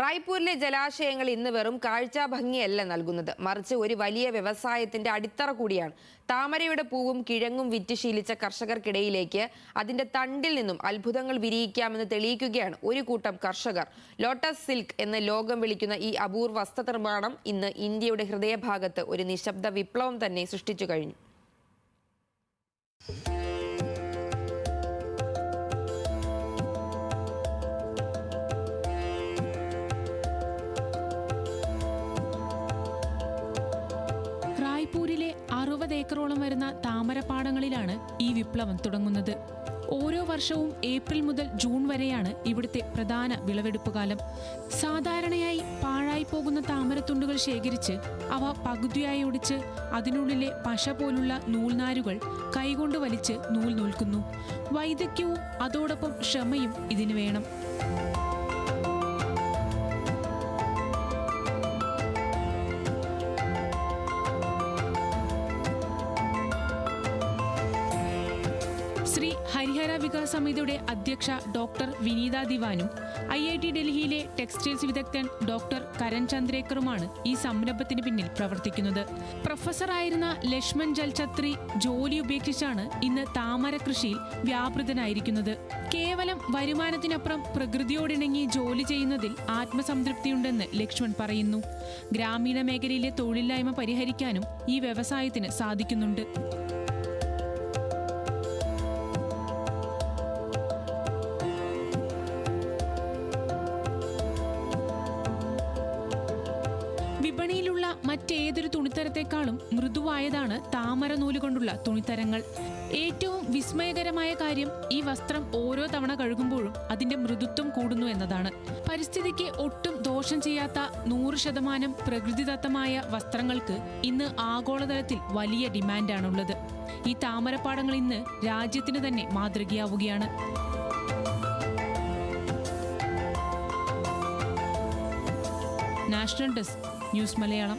റായ്പൂരിലെ ജലാശയങ്ങൾ ഇന്ന് വെറും കാഴ്ചാ ഭംഗിയല്ല നൽകുന്നത്, മറിച്ച് ഒരു വലിയ വ്യവസായത്തിന്റെ അടിത്തറ കൂടിയാണ്. താമരയുടെ പൂവും കിഴങ്ങും വിറ്റ് ശീലിച്ച കർഷകർക്കിടയിലേക്ക് അതിന്റെ തണ്ടിൽ നിന്നും അത്ഭുതങ്ങൾ വിരിയിക്കാമെന്ന് തെളിയിക്കുകയാണ് ഒരു കൂട്ടം കർഷകർ. ലോട്ടസ് സിൽക്ക് എന്ന് ലോകം വിളിക്കുന്ന ഈ അപൂർവ വസ്ത്രനിർമ്മാണം ഇന്ന് ഇന്ത്യയുടെ ഹൃദയഭാഗത്ത് ഒരു നിശബ്ദ വിപ്ലവം തന്നെ സൃഷ്ടിച്ചു കഴിഞ്ഞു. റായ്പൂരിലെ 60 ഏക്കറോളം വരുന്ന താമരപ്പാടങ്ങളിലാണ് ഈ വിപ്ലവം തുടങ്ങുന്നത്. ഓരോ വർഷവും ഏപ്രിൽ മുതൽ ജൂൺ വരെയാണ് ഇവിടുത്തെ പ്രധാന വിളവെടുപ്പ് കാലം. സാധാരണയായി പാഴായി പോകുന്ന താമരത്തുണ്ടുകൾ ശേഖരിച്ച് അവ പകുതിയായി ഒടിച്ച് അതിനുള്ളിലെ പശ പോലുള്ള നൂൽനാരുകൾ കൈകൊണ്ട് വലിച്ച് നൂൽ നൂൽക്കുന്നു. വൈദഗ്ധ്യവും അതോടൊപ്പം ക്ഷമയും ഇതിന് വേണം. ശ്രീ ഹരിഹര വികാസ് സമിതിയുടെ അധ്യക്ഷ ഡോക്ടർ വിനീത ദിവാനും IIT ഡൽഹിയിലെ ടെക്സ്റ്റൈൽസ് വിദഗ്ധൻ ഡോക്ടർ കരൺ ചന്ദ്രേക്കറുമാണ് ഈ സംരംഭത്തിന് പിന്നിൽ പ്രവർത്തിക്കുന്നത്. പ്രൊഫസറായിരുന്ന ലക്ഷ്മൺ ജൽഛത്രി ജോലി ഉപേക്ഷിച്ചാണ് ഇന്ന് താമര കൃഷിയിൽ വ്യാപൃതനായിരിക്കുന്നത്. കേവലം വരുമാനത്തിനപ്പുറം പ്രകൃതിയോടിണങ്ങി ജോലി ചെയ്യുന്നതിൽ ആത്മസംതൃപ്തിയുണ്ടെന്ന് ലക്ഷ്മൺ പറയുന്നു. ഗ്രാമീണ മേഖലയിലെ തൊഴിലില്ലായ്മ പരിഹരിക്കാനും ഈ വ്യവസായത്തിന് സാധിക്കുന്നുണ്ട്. വിപണിയിലുള്ള മറ്റേതൊരു തുണിത്തരത്തെക്കാളും മൃദുവായതാണ് താമര നൂലുകൊണ്ടുള്ള തുണിത്തരങ്ങൾ. ഏറ്റവും വിസ്മയകരമായ കാര്യം ഈ വസ്ത്രം ഓരോ തവണ കഴുകുമ്പോഴും അതിന്റെ മൃദുത്വം കൂടുന്നു എന്നതാണ്. പരിസ്ഥിതിക്ക് ഒട്ടും ദോഷം ചെയ്യാത്ത 100% പ്രകൃതിദത്തമായ വസ്ത്രങ്ങൾക്ക് ഇന്ന് ആഗോളതലത്തിൽ വലിയ ഡിമാൻഡാണുള്ളത്. ഈ താമരപ്പാടങ്ങൾ ഇന്ന് രാജ്യത്തിന് തന്നെ മാതൃകയാവുകയാണ്. National desk, news Malayalam.